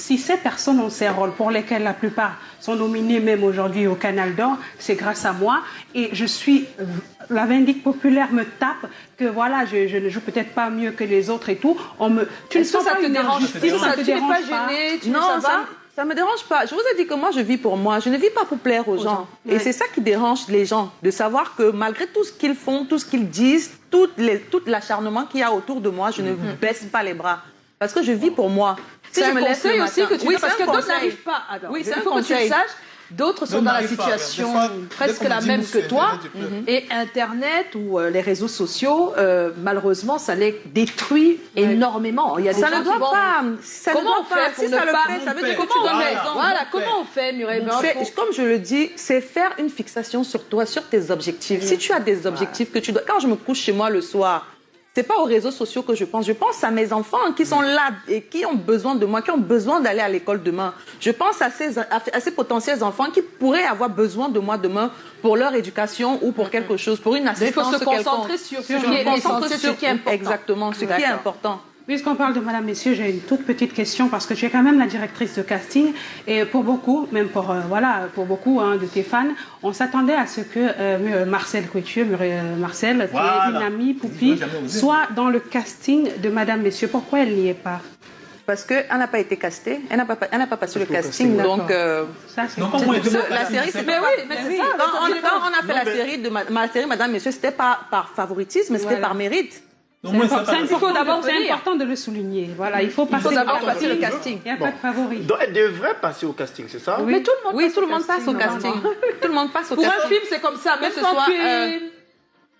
si ces personnes ont ces rôles pour lesquels la plupart sont nominés même aujourd'hui au Canal d'Or, c'est grâce à moi. Et je suis... La vindicte populaire me tape que voilà, je ne joue peut-être pas mieux que les autres et tout. Tu ne sens pas une injustice, ça te dérange pas? Non, ça me dérange pas. Je vous ai dit que moi, je vis pour moi. Je ne vis pas pour plaire aux gens. Ouais. Et c'est ça qui dérange les gens, de savoir que malgré tout ce qu'ils font, tout ce qu'ils disent, tout l'acharnement qu'il y a autour de moi, je ne baisse pas les bras. Parce que je vis pour moi. C'est un conseil aussi que tu veux, parce que d'autres n'arrivent pas. Oui, c'est un conseil. Il faut que tu le saches. D'autres sont dans la situation presque la même que toi. Et Internet ou les réseaux sociaux, malheureusement, ça les détruit énormément. Il y a des gens qui vont... Comment on fait pour ne pas... Ça veut dire que tu donnes raison. Voilà, comment on fait, Mireille? Comme je le dis, c'est faire une fixation sur toi, sur tes objectifs. Si tu as des objectifs que tu dois... Quand je me couche chez moi le soir, c'est pas aux réseaux sociaux que je pense. Je pense à mes enfants qui sont là et qui ont besoin de moi, qui ont besoin d'aller à l'école demain. Je pense à ces potentiels enfants qui pourraient avoir besoin de moi demain pour leur éducation ou pour quelque chose, pour une assistance. Il faut se concentrer sur ce qui est important. Exactement, ce qui est important. Puisqu'on parle de Madame, Messieurs, j'ai une toute petite question parce que tu es quand même la directrice de casting et pour beaucoup, même pour beaucoup de tes fans, on s'attendait à ce que Marcel Couethieu, Marcel, qui est une amie, Poupi, soit dans le casting de Madame, Messieurs. Pourquoi elle n'y est pas? Parce qu'elle n'a pas été castée, elle n'a pas passé le casting, donc ça, c'est la série, c'est mais c'est ça. Quand on a fait la série de ma série Madame, Messieurs, c'était pas par favoritisme, mais c'était par mérite. C'est important de le souligner. Voilà, il faut passer le casting. Il n'y a pas de favori. Donc elle devrait passer au casting, c'est ça? Mais tout le monde passe au casting. Tout le monde passe au casting. Pour un film, c'est comme ça. Même quand tu es...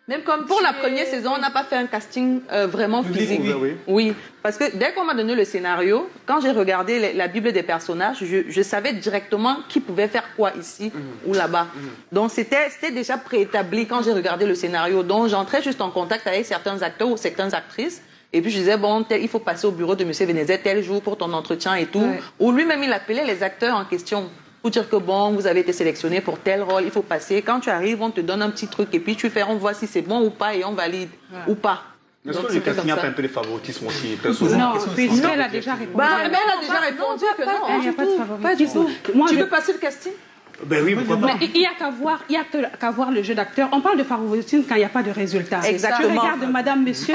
Même comme pour la première saison, on n'a pas fait un casting vraiment physique. Oui, parce que dès qu'on m'a donné le scénario, quand j'ai regardé la Bible des personnages, je savais directement qui pouvait faire quoi ici ou là-bas. Donc c'était déjà préétabli quand j'ai regardé le scénario. Donc j'entrais juste en contact avec certains acteurs ou certaines actrices. Et puis je disais, bon, il faut passer au bureau de M. Vénézet tel jour pour ton entretien et tout. Ouais. Ou lui-même, il appelait les acteurs en question. Pour dire que bon, vous avez été sélectionné pour tel rôle, il faut passer. Quand tu arrives, on te donne un petit truc et puis tu fais, on voit si c'est bon ou pas et on valide ou pas. Est-ce que le casting a un peu de favoritisme aussi? Non, puisqu'elle a déjà répondu. Elle a déjà répondu que non. Il n'y a pas de favoritisme. Pas du tout. Tu veux passer le casting? Ben oui, pourquoi pas? Mais il n'y a qu'à voir le jeu d'acteur. On parle de favoritisme quand il n'y a pas de résultat. Exactement. Je regarde Madame, Monsieur,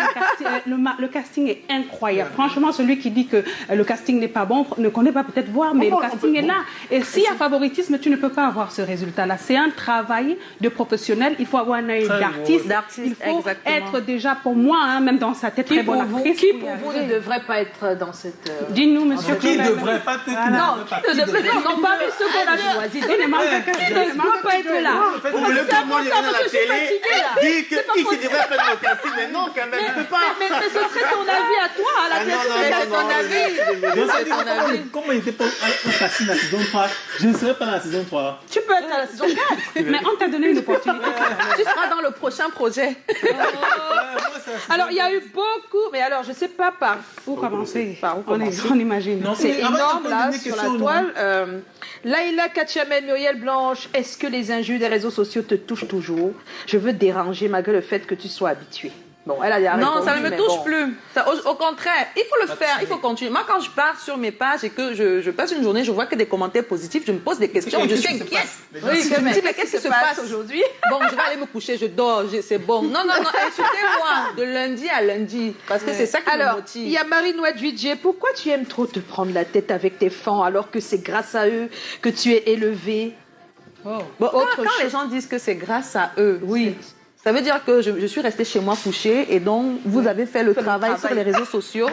le casting est incroyable. Franchement, celui qui dit que le casting n'est pas bon ne connaît pas peut-être voir, mais le casting est là. Et s'il y a favoritisme, tu ne peux pas avoir ce résultat-là. C'est un travail de professionnel. Il faut avoir un œil d'artiste. Il faut être déjà, pour moi, même dans sa tête, très bonne actrice. Qui pour vous ne devrait pas être dans cette... Dis-nous, Monsieur. Qui ne devrait pas être... Non, qui ne devrait pas... Non, pas ceux qu'on a choisis. Qui ne doit pas être là. Vous voulez que tout le monde vienne à la télé, dit qu'il devrait faire le casting, mais non, quand même, il ne peut pas. Mais ce serait ton avis à toi, à la télé, c'est ton avis. Comment il était pas au casting la saison 3? Je ne serai pas dans la saison 3. Tu peux être à la saison 4. Mais on t'a donné une opportunité. Tu seras dans le prochain projet. Alors, il y a eu beaucoup, mais alors, je ne sais pas par où commencer. On imagine. C'est énorme, là, sur la toile. Laïla Kachamel, Muriel Blanche, est-ce que les injures des réseaux sociaux te touchent toujours? Je veux te déranger malgré le fait que tu sois habituée. Bon, elle a répondu, non, ça ne me touche plus. Ça, au contraire, il faut le faire, il faut continuer. Moi, quand je pars sur mes pages et que je passe une journée, je vois que des commentaires positifs, je me pose des questions, je suis inquiète. Oui, je me dis, mais qu'est-ce qui se passe aujourd'hui? Bon, je vais aller me coucher, je dors, c'est bon. Non, insultez-moi de lundi à lundi, parce que c'est ça qui me motive. Il y a Marie-Noël Vijay, pourquoi tu aimes trop te prendre la tête avec tes fans alors que c'est grâce à eux que tu es élevée? Bon, quand les gens disent que c'est grâce à eux, oui. Ça veut dire que je suis restée chez moi couchée et donc vous avez fait le travail sur les réseaux sociaux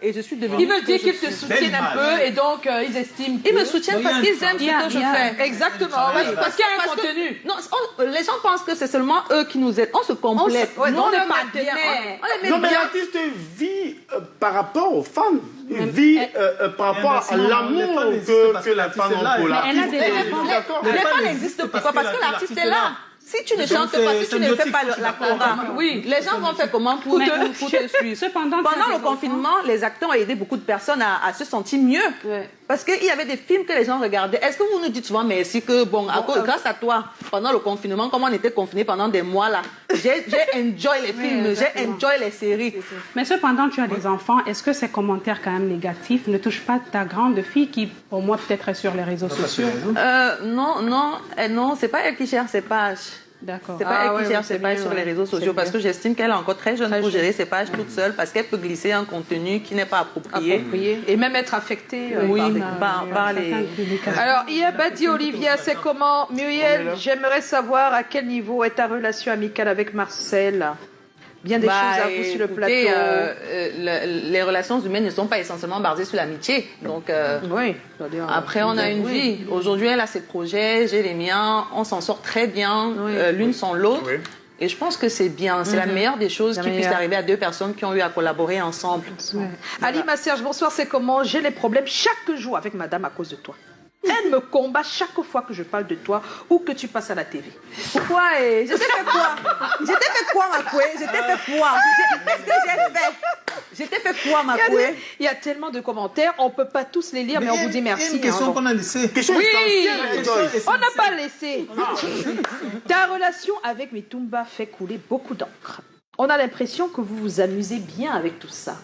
et je suis devenue... Ils veulent dire qu'ils te soutiennent un peu et donc ils estiment... Ils me soutiennent parce qu'ils aiment ce que je fais. Exactement, parce qu'il y a un contenu. Non, les gens pensent que c'est seulement eux qui nous aident. On se complète. Nous, on est partenaires. Non, mais l'artiste vit par rapport aux fans. Il vit par rapport à l'amour que la femme ont pour l'artiste. Les fans existent pourquoi? Parce que l'artiste est là. Si tu ne chantes pas, si tu ne fais pas la chorale, oui, les gens vont faire comment pour te suivre? Pendant le confinement, les acteurs ont aidé beaucoup de personnes à se sentir mieux. Parce qu'il y avait des films que les gens regardaient. Est-ce que vous nous dites souvent merci que, grâce à toi, pendant le confinement, comme on était confinés pendant des mois là, j'ai enjoy les films, j'ai enjoy les séries. Mais cependant, tu as des enfants. Est-ce que ces commentaires quand même négatifs ne touchent pas ta grande fille qui, pour moi, peut-être est sur les réseaux sociaux? Non, c'est pas elle qui gère ses pages. D'accord. C'est pas elle qui gère ses pages sur les réseaux sociaux parce que j'estime qu'elle est encore très jeune pour gérer ses pages toute seule parce qu'elle peut glisser un contenu qui n'est pas approprié. Et même être affectée par les... Alors, Iabadi Olivia, c'est comment? Muriel, j'aimerais savoir à quel niveau est ta relation amicale avec Marcel? Bien des choses à vous sur le plateau. Les relations humaines ne sont pas essentiellement basées sur l'amitié. Donc, oui, après, on a une vie. Aujourd'hui, elle a ses projets, j'ai les miens. On s'en sort très bien, l'une sans l'autre. Oui. Et je pense que c'est bien. C'est la meilleure des choses qui puisse arriver à deux personnes qui ont eu à collaborer ensemble. Ouais. Ali Masserge, bonsoir, c'est comment? J'ai les problèmes chaque jour avec madame à cause de toi. Elle me combat chaque fois que je parle de toi ou que tu passes à la TV. Pourquoi? Je t'ai fait quoi? Je t'ai fait quoi, Makoué? Je t'ai fait quoi? Qu'est-ce que j'ai fait? Je t'ai fait quoi, Makoué? Il y a tellement de commentaires, on ne peut pas tous les lire, mais on vous dit merci. Il y a une question qu'on a laissée. Oui, on n'a pas laissé. Ta relation avec Mitumba fait couler beaucoup d'encre. On a l'impression que vous vous amusez bien avec tout ça.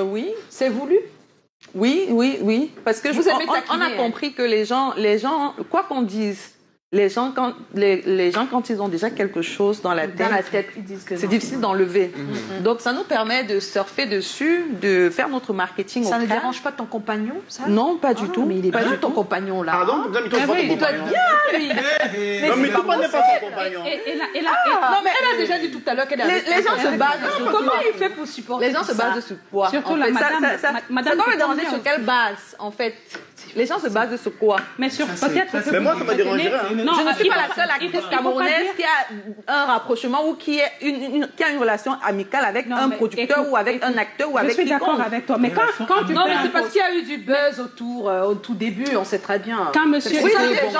Oui. C'est voulu? Oui. Parce que on a compris que les gens, quoi qu'on dise, les gens quand ils ont déjà quelque chose dans la tête, ils disent que c'est difficile d'enlever. Donc ça nous permet de surfer dessus, de faire notre marketing. Ça ne dérange pas ton compagnon, ça? Non, pas du tout. Mais il est bien ton compagnon là. Pardon, il doit être bien lui. Non, mais Mitumba n'est pas ton compagnon. Non, mais elle a déjà dit tout à l'heure qu'elle est avec les gens se basent sur comment il fait pour supporter? Les gens se basent sur quoi? Surtout la madame. Ça doit me déranger sur quelle base, en fait? Les gens se basent sur quoi? Mais sur peut-être. Mais moi, ça me dérangerait. Non, je ne suis pas la seule actrice camerounaise qui a un rapprochement ou qui a une relation amicale avec un producteur ou avec un acteur ou avec quiconque. Je suis d'accord avec toi. Mais quand tu non, mais c'est parce qu'il y a eu du buzz autour au tout début, on sait très bien. Quand monsieur... Oui, les gens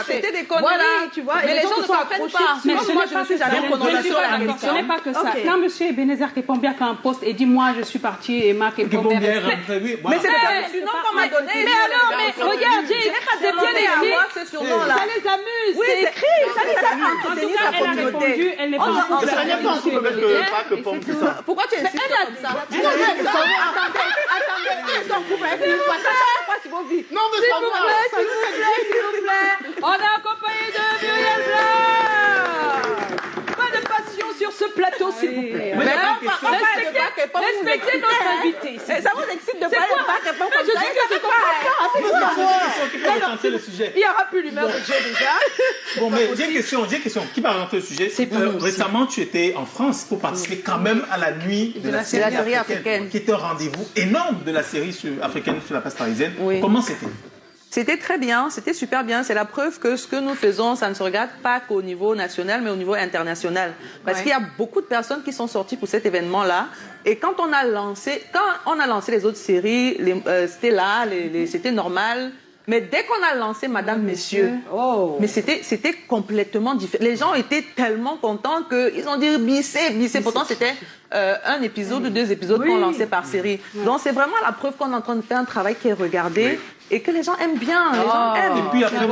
c'était des conneries. Voilà, tu vois. Mais les gens ne s'apprennent pas. Mais moi, je ne suis jamais prononcée sur la question. Ce n'est pas que ça. Quand monsieur Ebenezer Kepombia fait un post et dit moi je suis parti et Marc Kepombia... Mais c'est le nom qu'on m'a donné. Mais alors, mais regarde, j'ai bien écrit. Ce surnom-là. Ça les amuse, oui, c'est écrit. Ça les a entretenus sa communauté. Elle n'est pas en Pourquoi tu insistes comme ça? Non, mais ça S'il vous plaît. On est accompagné de Muriel Blanc. Pas de passion sur ce plateau, s'il vous plaît. Respectez notre invité. Ça vous excite de parler de Bac et Pom comme ça? Qui va rentrer le sujet? Il n'y aura plus l'humeur de Dieu déjà. Bon, mais j'ai une question. Qui va rentrer le sujet? Récemment, tu étais en France pour participer quand même à la nuit de la série africaine, qui était un rendez-vous énorme de la série africaine sur la place parisienne. Oui. Comment c'était? C'était très bien, c'était super bien. C'est la preuve que ce que nous faisons, ça ne se regarde pas qu'au niveau national, mais au niveau international. Parce qu'il y a beaucoup de personnes qui sont sorties pour cet événement-là. Et quand on a lancé les autres séries, c'était là, c'était normal. Mais dès qu'on a lancé Madame, Messieurs, mais c'était complètement différent. Les gens étaient tellement contents qu'ils ont dit bissé. Pourtant, c'était un épisode ou 2 épisodes qu'on lançait par série. Donc, c'est vraiment la preuve qu'on est en train de faire un travail qui est regardé et que les gens aiment bien. Les gens aiment. Et puis après,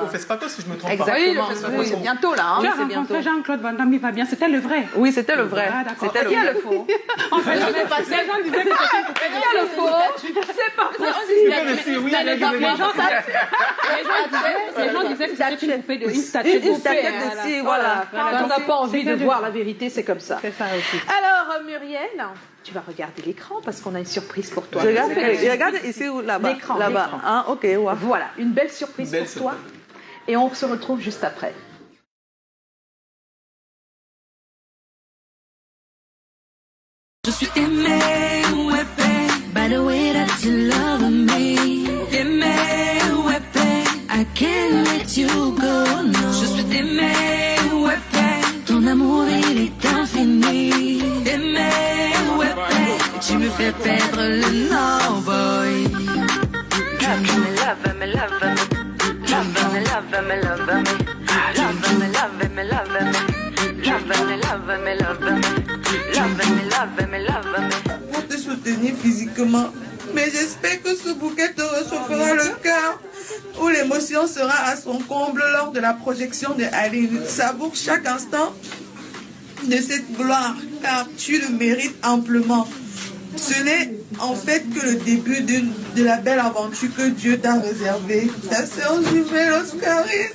au FESPACO, si je me trompe pas. Exactement. Oui, c'est bientôt là. Tu as rencontré Jean-Claude Van Damme, il va bien. C'était le vrai. Oui, c'était le vrai. C'était le faux. En fait, les gens disaient que c'était le faux. C'est pas possible. Les gens disaient que c'était une poupée de une statuette de cire, voilà. Quand on n'a pas envie de voir la vérité, c'est comme ça. C'est ça aussi. Alors, Muriel, tu vas regarder l'écran parce qu'on a une surprise pour toi. Regarde ici ou là-bas. L'écran. Ah, ok, ouais. Voilà, une belle surprise pour toi. Et on se retrouve juste après. Je suis aimée, ouais, babe, by the way that you love me. Aimée, ouais, babe, I can't let you go, no. Je suis aimée, ouais, babe, ton amour il est infini. Aimée, ouais, babe, tu me fais perdre le nord, boy. Love me, love me, love me. Love me, love me, love me. Love me, love me, love me. Love me, love me, love me. Love me, love me, love me. Pour te soutenir physiquement. Mais j'espère que ce bouquet te dans le cœur, où l'émotion sera à son comble lors de la projection de Aline. Savoure chaque instant de cette gloire, car tu le mérites amplement. Ce n'est en fait que le début de la belle aventure que Dieu t'a réservée. Ta sœur jumelle Oscaris.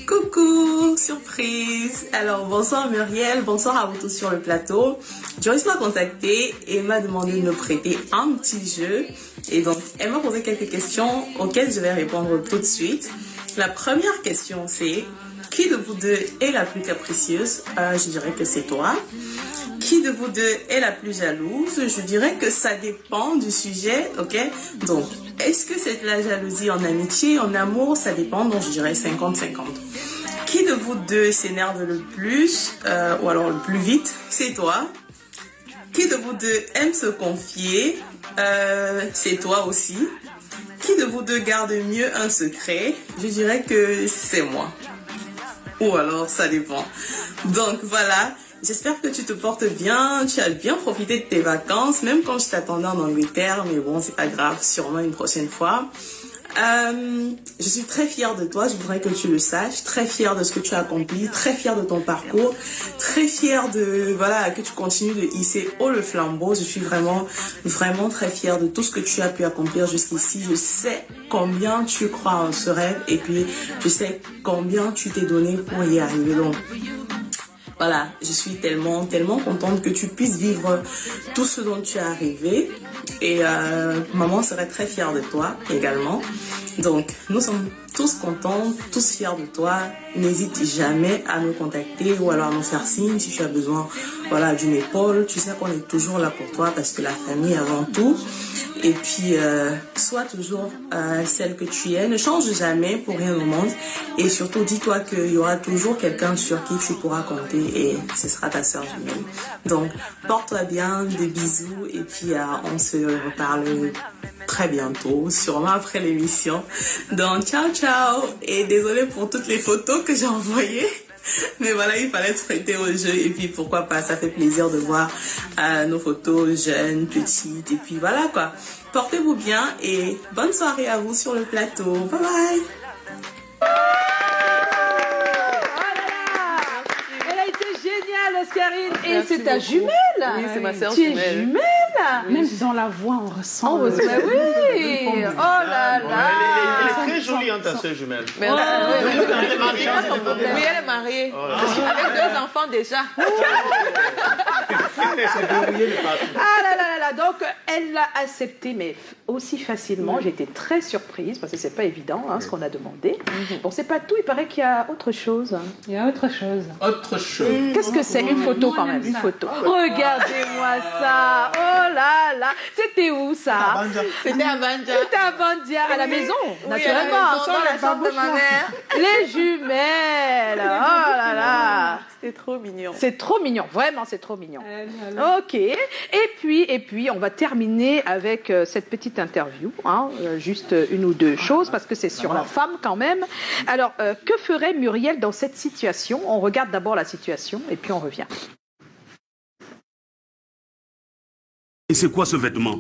Coucou, surprise. Alors bonsoir Muriel, bonsoir à vous tous sur le plateau. Joyce m'a contacté et m'a demandé de me prêter un petit jeu. Et donc elle m'a posé quelques questions auxquelles je vais répondre tout de suite. La première question c'est: qui de vous deux est la plus capricieuse? Je dirais que c'est toi. Qui de vous deux est la plus jalouse? Je dirais que ça dépend du sujet, ok? Donc, est-ce que c'est de la jalousie en amitié, en amour? Ça dépend, donc je dirais 50-50. Qui de vous deux s'énerve le plus, ou alors le plus vite? C'est toi. Qui de vous deux aime se confier? C'est toi aussi. Qui de vous deux garde mieux un secret? Je dirais que c'est moi. Ou alors, ça dépend. Donc, voilà. J'espère que tu te portes bien, tu as bien profité de tes vacances, même quand je t'attendais en Angleterre, mais bon, c'est pas grave, sûrement une prochaine fois. Je suis très fière de toi, je voudrais que tu le saches, très fière de ce que tu as accompli, très fière de ton parcours, très fière de, voilà, que tu continues de hisser haut le flambeau. Je suis vraiment, vraiment très fière de tout ce que tu as pu accomplir jusqu'ici. Je sais combien tu crois en ce rêve et puis je sais combien tu t'es donné pour y arriver. Donc, voilà, je suis tellement, tellement contente que tu puisses vivre tout ce dont tu es arrivé. Et maman serait très fière de toi également. Donc, nous sommes tous contents, tous fiers de toi. N'hésite jamais à nous contacter ou alors à nous faire signe si tu as besoin, voilà, d'une épaule. Tu sais qu'on est toujours là pour toi parce que la famille avant tout. Et puis, sois toujours celle que tu es. Ne change jamais pour rien au monde. Et surtout, dis-toi qu'il y aura toujours quelqu'un sur qui tu pourras compter et ce sera ta sœur jumelle. Donc, porte-toi bien, des bisous et puis on se reparle très bientôt, sûrement après l'émission. Donc, ciao, ciao. Et désolée pour toutes les photos que j'ai envoyées. Mais voilà, il fallait se prêter au jeu et puis pourquoi pas, ça fait plaisir de voir nos photos jeunes, petites et puis voilà quoi. Portez-vous bien et bonne soirée à vous sur le plateau. Bye bye. Elle a été géniale, Oscarine. Et Merci c'est ta beaucoup. jumelle. Oui, c'est ma sœur Tu es jumelle. jumelle. Même dans la voix, on ressent. Oh, bah oui. Oh là là. Elle est très jolie, hein, ta sœur jumelle. Mais Elle elle est mariée, hein, oui, elle est mariée. Avec 2 enfants déjà. Ah là là là là. Donc, elle l'a accepté, mais aussi facilement. J'étais très surprise parce que c'est pas évident ce qu'on a demandé. Bon, c'est pas tout. Il paraît qu'il y a autre chose. Il y a autre chose. Autre chose. Qu'est-ce que c'est? Une photo quand même. Une photo. Regardez-moi ça. Oh là là. C'était où ça? C'était à Bandia. C'était à Bandia, à la maison, naturellement. Dans la chambre de ma mère. Les jumelles. Oh là là. C'était trop mignon. C'est trop mignon, vraiment, c'est trop mignon. Ok. Et puis, on va terminer avec cette petite interview, juste une ou deux choses, parce que c'est sur la femme quand même. Alors, que ferait Muriel dans cette situation? On regarde d'abord la situation et puis on revient. Et c'est quoi ce vêtement?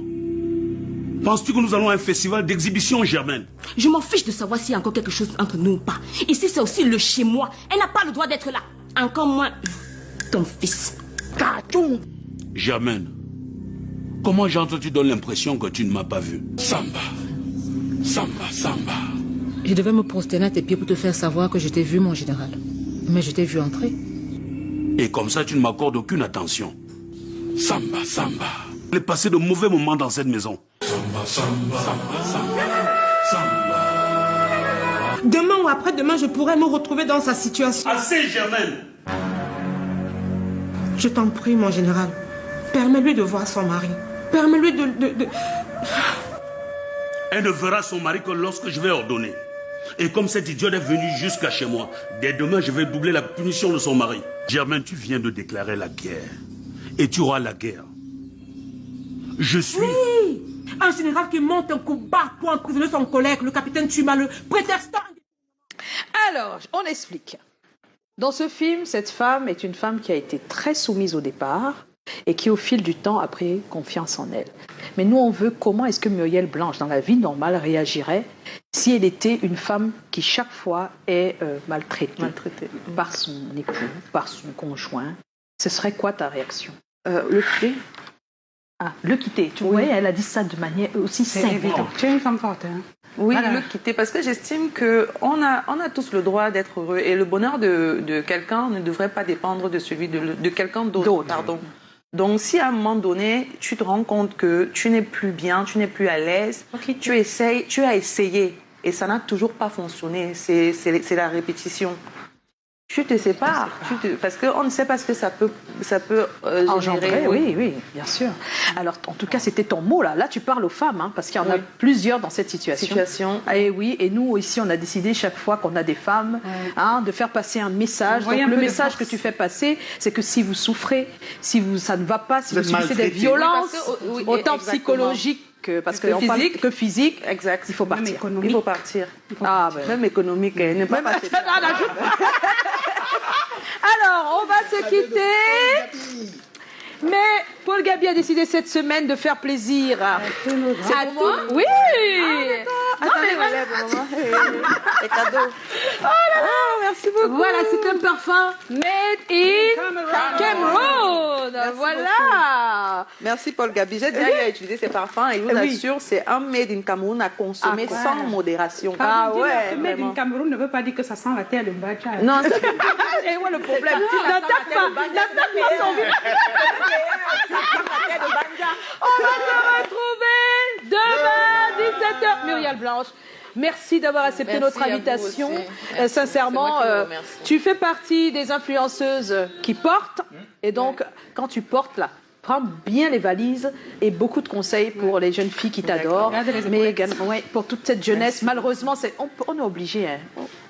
Penses-tu que nous allons à un festival d'exhibition, Germaine? Je m'en fiche de savoir s'il y a encore quelque chose entre nous ou pas. Ici, c'est aussi le chez moi. Elle n'a pas le droit d'être là. Encore moins ton fils. Cartoon. Germaine, comment j'entends tu donnes l'impression que tu ne m'as pas vu? Samba. Samba, samba. Je devais me prosterner à tes pieds pour te faire savoir que je t'ai vu, mon général. Mais je t'ai vu entrer. Et comme ça, tu ne m'accordes aucune attention. Samba, samba. J'ai passé de mauvais moments dans cette maison. Samba, samba, samba, samba, samba. Demain ou après-demain, je pourrais me retrouver dans sa situation. Assez, Germaine. Je t'en prie, mon général. Permets-lui de voir son mari. Permets-lui de... Elle ne verra son mari que lorsque je vais ordonner. Et comme cette idiote est venue jusqu'à chez moi, dès demain, je vais doubler la punition de son mari. Germaine, tu viens de déclarer la guerre. Et tu auras la guerre. Je suis... Oui! Un général qui monte un coup bas pour emprisonner son collègue, le capitaine Tuma, le prétextant... Alors, on explique. Dans ce film, cette femme est une femme qui a été très soumise au départ, et qui au fil du temps a pris confiance en elle. Mais nous, on veut comment est-ce que Muriel Blanche, dans la vie normale, réagirait si elle était une femme qui chaque fois est maltraitée par son époux, par son conjoint. Ce serait quoi ta réaction? Le quitter. Ah, le quitter. Tu vois, elle a dit ça de manière aussi simple. Tu es une femme forte, hein? Oui, voilà. Le quitter, parce que j'estime qu'on a tous le droit d'être heureux et le bonheur de quelqu'un ne devrait pas dépendre de celui de quelqu'un d'autre. Pardon. Donc, si à un moment donné, tu te rends compte que tu n'es plus bien, tu n'es plus à l'aise, tu as essayé et ça n'a toujours pas fonctionné, c'est la répétition. Tu te sépares, parce qu'on ne sait pas ce que ça peut engendrer. Oui, bien sûr. Alors, en tout cas, c'était ton mot là. Là, tu parles aux femmes, hein, parce qu'il y en a plusieurs dans cette situation. Et oui, et nous ici, on a décidé chaque fois qu'on a des femmes, de faire passer un message. Donc, le message que tu fais passer, c'est que si vous souffrez, ça ne va pas, si vous subissez des violences, autant psychologiques que physique, exact. Il faut partir. Il faut partir. Même économique, ne pas passer. Alors, on va se quitter. Mais Paul Gabi a décidé cette semaine de faire plaisir à tous. Oui. Attendez, maman. Les cadeaux. Oh là là, merci beaucoup. Voilà, c'est un parfum made in Cameroun. Voilà. Merci Paul Gabi. J'ai déjà utilisé ces parfums et je vous assure, c'est un made in Cameroun à consommer sans modération. Made in Cameroun ne veut pas dire que ça sent la terre de Mbacha. Non. Et ouais, le problème. N'attaque pas son visage. On va se retrouver demain 17h. Muriel Blanche, merci d'avoir accepté notre invitation. Sincèrement, tu fais partie des influenceuses qui portent. Et donc, quand tu portes là, prends bien les valises et beaucoup de conseils pour les jeunes filles qui t'adorent. Mais également pour toute cette jeunesse. Malheureusement, on est obligé. Hein.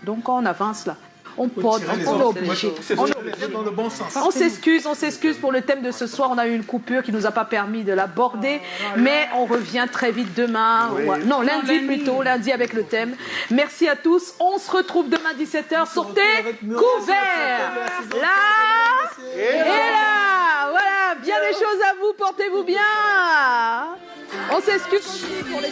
Donc, on avance là. On est obligé. On s'excuse pour le thème de ce soir. On a eu une coupure qui nous a pas permis de l'aborder, mais on revient très vite demain. Non, lundi plutôt, lundi avec le thème. Merci à tous. On se retrouve demain 17h. Sortez couverts. Là et là. Voilà, bien des choses à vous. Portez-vous bien. On s'excuse pour les